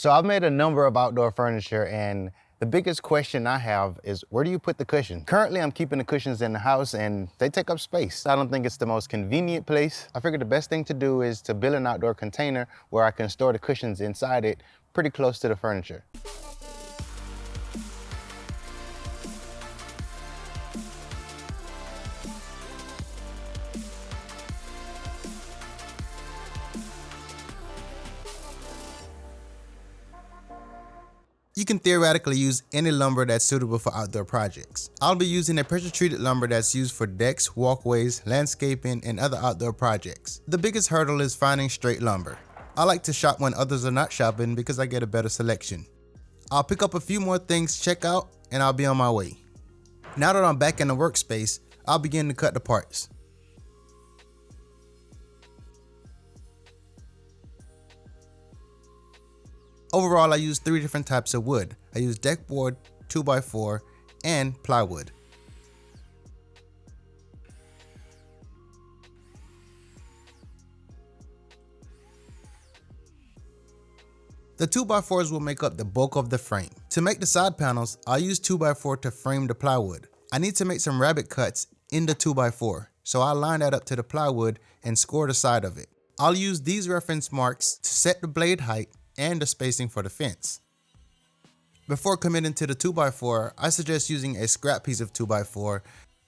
So I've made a number of outdoor furniture, and the biggest question I have is, where do you put the cushion? Currently, I'm keeping the cushions in the house and they take up space. I don't think it's the most convenient place. I figured the best thing to do is to build an outdoor container where I can store the cushions inside it pretty close to the furniture. You can theoretically use any lumber that's suitable for outdoor projects. I'll be using a pressure-treated lumber that's used for decks, walkways, landscaping, and other outdoor projects. The biggest hurdle is finding straight lumber. I like to shop when others are not shopping because I get a better selection. I'll pick up a few more things to check out and I'll be on my way. Now that I'm back in the workspace, I'll begin to cut the parts. Overall, I use 3 different types of wood. I use deck board, 2x4, and plywood. The 2x4s will make up the bulk of the frame. To make the side panels, I'll use 2x4 to frame the plywood. I need to make some rabbet cuts in the 2x4, so I'll line that up to the plywood and score the side of it. I'll use these reference marks to set the blade height and the spacing for the fence. Before committing to the 2x4, I suggest using a scrap piece of 2x4.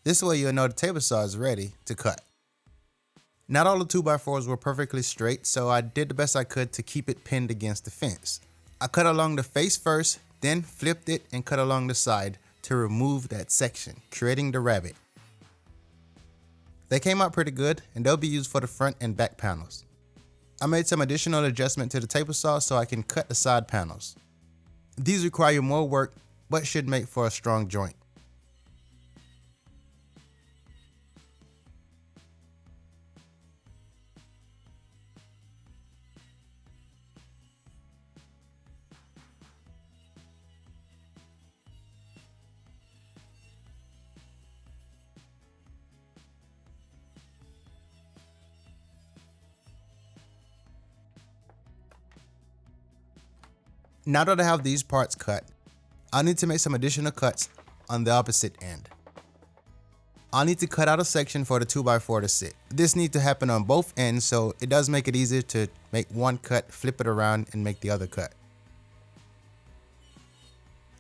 This way you'll know the table saw is ready to cut. Not all the 2x4s were perfectly straight, so I did the best I could to keep it pinned against the fence. I cut along the face first, then flipped it and cut along the side to remove that section, creating the rabbet. They came out pretty good and they'll be used for the front and back panels. I made some additional adjustment to the table saw so I can cut the side panels. These require more work, but should make for a strong joint. Now that I have these parts cut, I need to make some additional cuts on the opposite end. I'll need to cut out a section for the 2x4 to sit. This needs to happen on both ends, so it does make it easier to make one cut, flip it around, and make the other cut.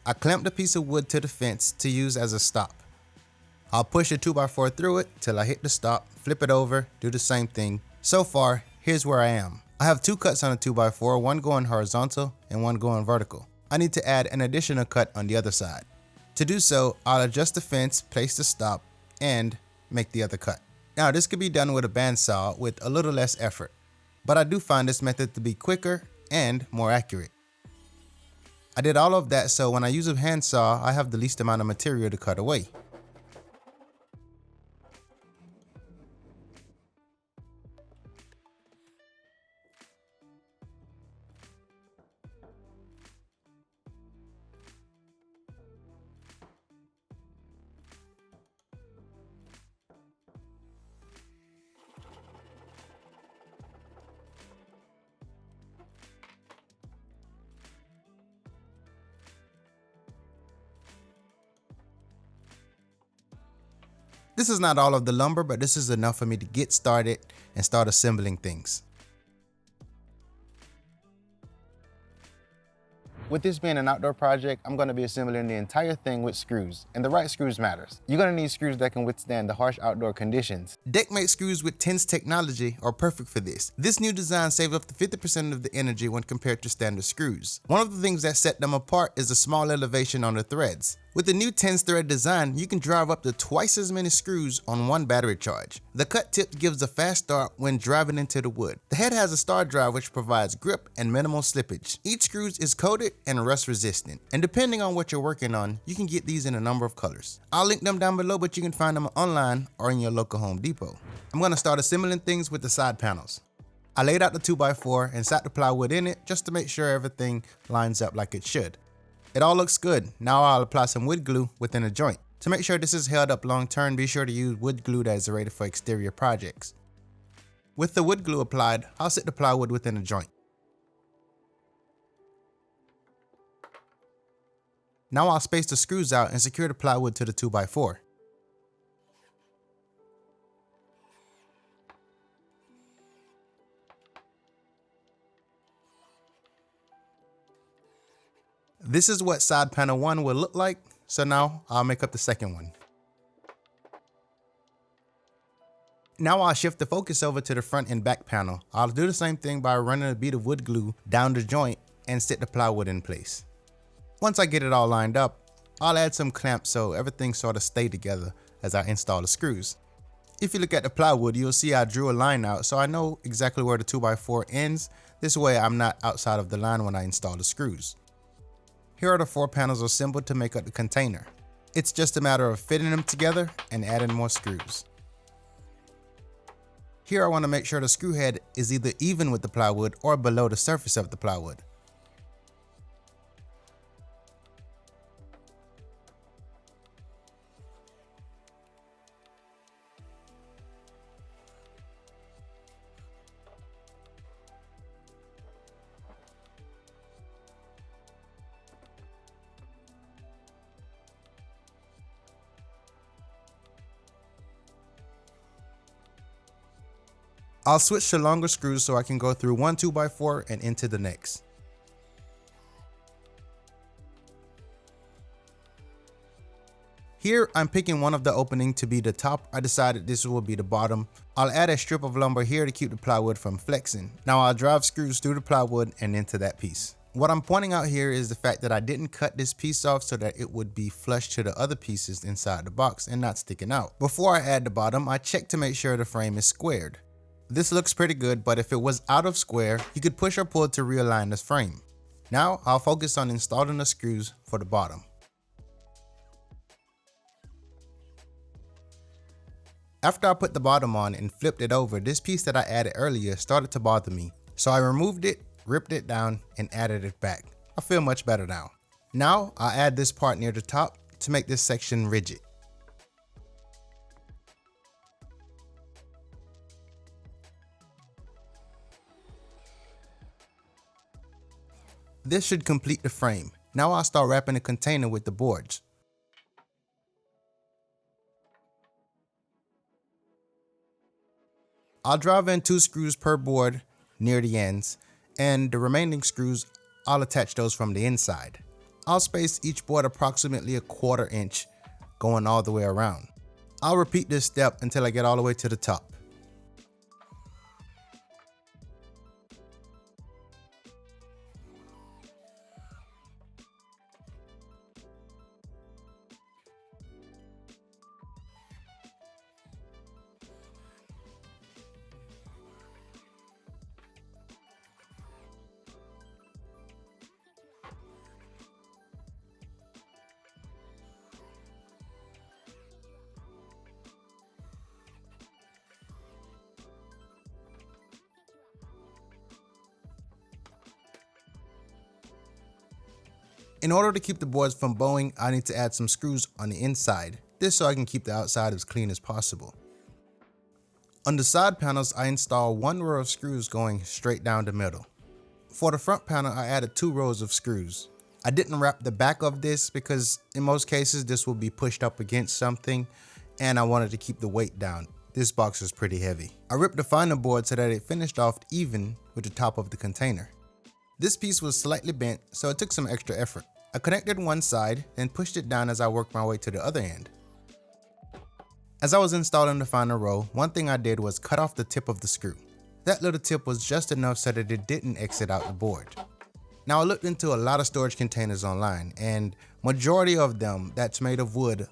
I clamped a piece of wood to the fence to use as a stop. I'll push the 2x4 through it till I hit the stop, flip it over, do the same thing. So far, here's where I am. I have 2 cuts on a 2x4, one going horizontal and one going vertical. I need to add an additional cut on the other side. To do so, I'll adjust the fence, place the stop, and make the other cut. Now this could be done with a bandsaw with a little less effort, but I do find this method to be quicker and more accurate. I did all of that so when I use a handsaw, I have the least amount of material to cut away. This is not all of the lumber, but this is enough for me to get started and start assembling things. With this being an outdoor project, I'm going to be assembling the entire thing with screws, and the right screws matters. You're going to need screws that can withstand the harsh outdoor conditions. DECKMATE screws with TENZ Technology are perfect for this. This new design saves up to 50% of the energy when compared to standard screws. One of the things that set them apart is the small elevation on the threads. With the new TENZ thread design, you can drive up to twice as many screws on one battery charge. The cut tip gives a fast start when driving into the wood. The head has a star drive which provides grip and minimal slippage. Each screw is coated and rust resistant, and depending on what you're working on, you can get these in a number of colors. I'll link them down below, but you can find them online or in your local Home Depot. I'm going to start assembling things with the side panels. I laid out the 2x4 and sat the plywood in it just to make sure everything lines up like it should. It all looks good. Now I'll apply some wood glue within the joint. To make sure this is held up long term, be sure to use wood glue that is rated for exterior projects. With the wood glue applied, I'll set the plywood within the joint. Now I'll space the screws out and secure the plywood to the 2x4. This is what side panel 1 will look like, so now I'll make up the second one. Now I'll shift the focus over to the front and back panel. I'll do the same thing by running a bead of wood glue down the joint and stick the plywood in place. Once I get it all lined up, I'll add some clamps so everything sort of stay together as I install the screws. If you look at the plywood, you'll see I drew a line out so I know exactly where the 2x4 ends. This way I'm not outside of the line when I install the screws. Here are the 4 panels assembled to make up the container. It's just a matter of fitting them together and adding more screws. Here I want to make sure the screw head is either even with the plywood or below the surface of the plywood. I'll switch to longer screws so I can go through one 2x4 and into the next. Here I'm picking one of the opening to be the top. I decided this will be the bottom. I'll add a strip of lumber here to keep the plywood from flexing. Now I'll drive screws through the plywood and into that piece. What I'm pointing out here is the fact that I didn't cut this piece off so that it would be flush to the other pieces inside the box and not sticking out. Before I add the bottom, I check to make sure the frame is squared. This looks pretty good, but if it was out of square, you could push or pull to realign this frame. Now I'll focus on installing the screws for the bottom. After I put the bottom on and flipped it over, this piece that I added earlier started to bother me. So I removed it, ripped it down, and added it back. I feel much better now. Now I'll add this part near the top to make this section rigid. This should complete the frame. Now I'll start wrapping the container with the boards. I'll drive in 2 screws per board near the ends, and the remaining screws, I'll attach those from the inside. I'll space each board approximately 1/4 inch, going all the way around. I'll repeat this step until I get all the way to the top. In order to keep the boards from bowing, I need to add some screws on the inside. This so I can keep the outside as clean as possible. On the side panels, I install 1 row of screws going straight down the middle. For the front panel, I added 2 rows of screws. I didn't wrap the back of this because in most cases this will be pushed up against something and I wanted to keep the weight down. This box is pretty heavy. I ripped the final board so that it finished off even with the top of the container. This piece was slightly bent, so it took some extra effort. I connected one side, then pushed it down as I worked my way to the other end. As I was installing the final row, one thing I did was cut off the tip of the screw. That little tip was just enough so that it didn't exit out the board. Now I looked into a lot of storage containers online, and majority of them that's made of wood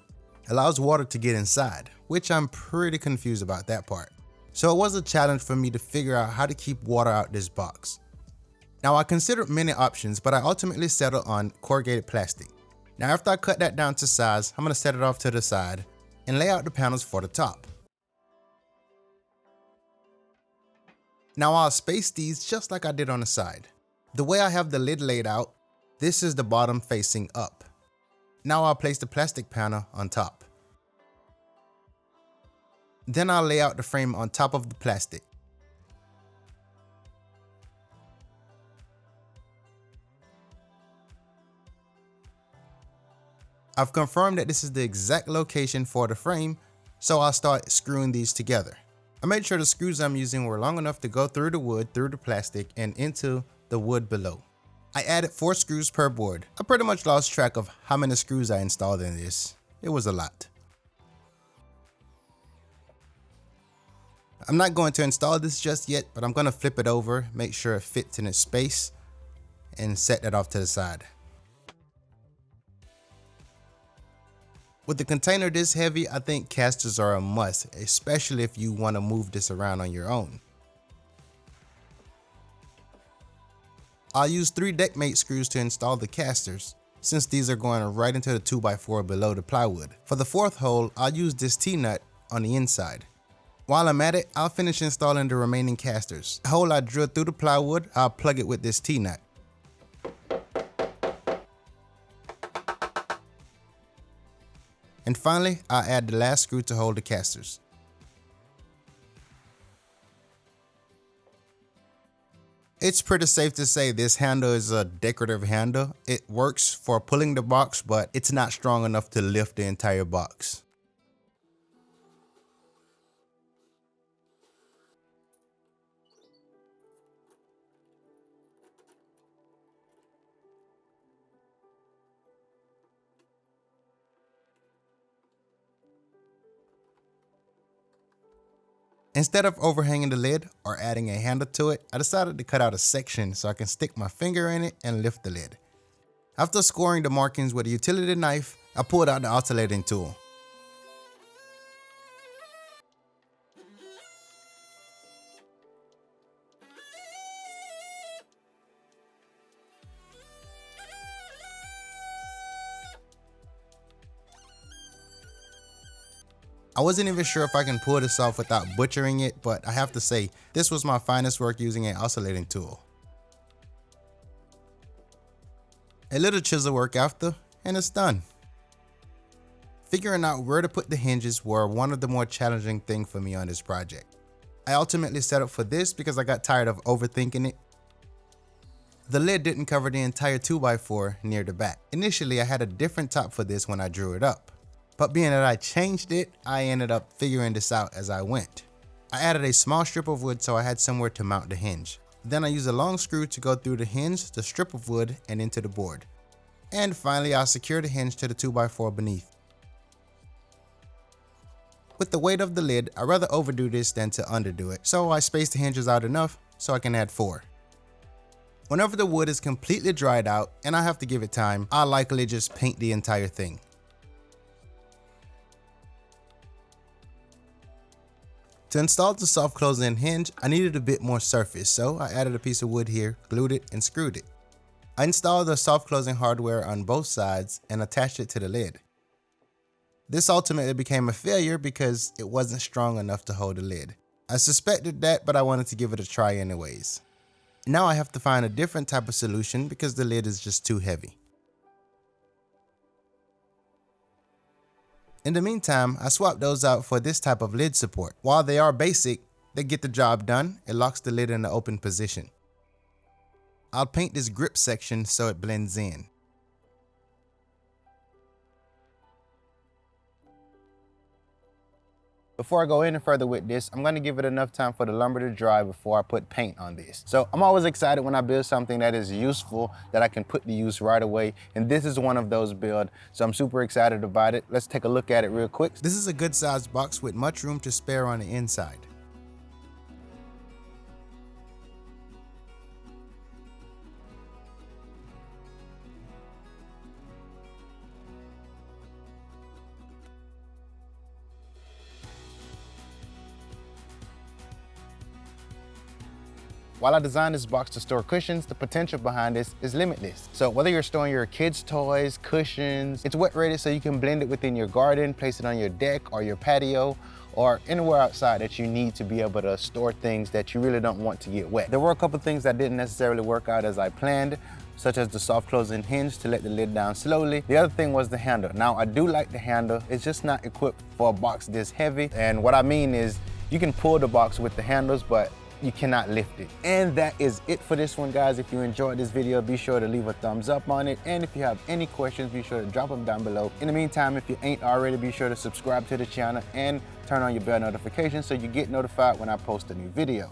allows water to get inside, which I'm pretty confused about that part. So it was a challenge for me to figure out how to keep water out this box. Now I considered many options, but I ultimately settled on corrugated plastic. Now after I cut that down to size, I'm going to set it off to the side and lay out the panels for the top. Now I'll space these just like I did on the side. The way I have the lid laid out, this is the bottom facing up. Now I'll place the plastic panel on top. Then I'll lay out the frame on top of the plastic. I've confirmed that this is the exact location for the frame, so I'll start screwing these together. I made sure the screws I'm using were long enough to go through the wood, through the plastic, and into the wood below. I added 4 screws per board. I pretty much lost track of how many screws I installed in this. It was a lot. I'm not going to install this just yet, but I'm going to flip it over, make sure it fits in its space, and set that off to the side. With the container this heavy, I think casters are a must, especially if you want to move this around on your own. I'll use 3 DECKMATE screws to install the casters, since these are going right into the 2x4 below the plywood. For the 4th hole, I'll use this T-nut on the inside. While I'm at it, I'll finish installing the remaining casters. The hole I drilled through the plywood, I'll plug it with this T-nut. And finally, I'll add the last screw to hold the casters. It's pretty safe to say this handle is a decorative handle. It works for pulling the box, but it's not strong enough to lift the entire box. Instead of overhanging the lid or adding a handle to it, I decided to cut out a section so I can stick my finger in it and lift the lid. After scoring the markings with a utility knife, I pulled out the oscillating tool. I wasn't even sure if I can pull this off without butchering it, but I have to say, this was my finest work using an oscillating tool. A little chisel work after, and it's done. Figuring out where to put the hinges were one of the more challenging things for me on this project. I ultimately set up for this because I got tired of overthinking it. The lid didn't cover the entire 2x4 near the back. Initially, I had a different top for this when I drew it up. But being that I changed it, I ended up figuring this out as I went. I added a small strip of wood so I had somewhere to mount the hinge. Then I used a long screw to go through the hinge, the strip of wood, and into the board. And finally, I'll secure the hinge to the 2x4 beneath. With the weight of the lid, I'd rather overdo this than to underdo it, so I spaced the hinges out enough so I can add 4. Whenever the wood is completely dried out, and I have to give it time, I'll likely just paint the entire thing. To install the soft closing hinge, I needed a bit more surface, so I added a piece of wood here, glued it, and screwed it. I installed the soft closing hardware on both sides and attached it to the lid. This ultimately became a failure because it wasn't strong enough to hold the lid. I suspected that, but I wanted to give it a try anyways. Now I have to find a different type of solution because the lid is just too heavy. In the meantime, I swapped those out for this type of lid support. While they are basic, they get the job done. It locks the lid in the open position. I'll paint this grip section so it blends in. Before I go any further with this, I'm going to give it enough time for the lumber to dry before I put paint on this. So I'm always excited when I build something that is useful, that I can put to use right away. And this is one of those builds, so I'm super excited about it. Let's take a look at it real quick. This is a good sized box with much room to spare on the inside. While I designed this box to store cushions, the potential behind this is limitless. So whether you're storing your kids' toys, cushions, it's wet rated so you can blend it within your garden, place it on your deck or your patio, or anywhere outside that you need to be able to store things that you really don't want to get wet. There were a couple things that didn't necessarily work out as I planned, such as the soft closing hinge to let the lid down slowly. The other thing was the handle. Now I do like the handle, it's just not equipped for a box this heavy. And what I mean is you can pull the box with the handles, but you cannot lift it. And that is it for this one, guys. If you enjoyed this video, be sure to leave a thumbs up on it. And if you have any questions, be sure to drop them down below. In the meantime, if you ain't already, be sure to subscribe to the channel and turn on your bell notifications so you get notified when I post a new video.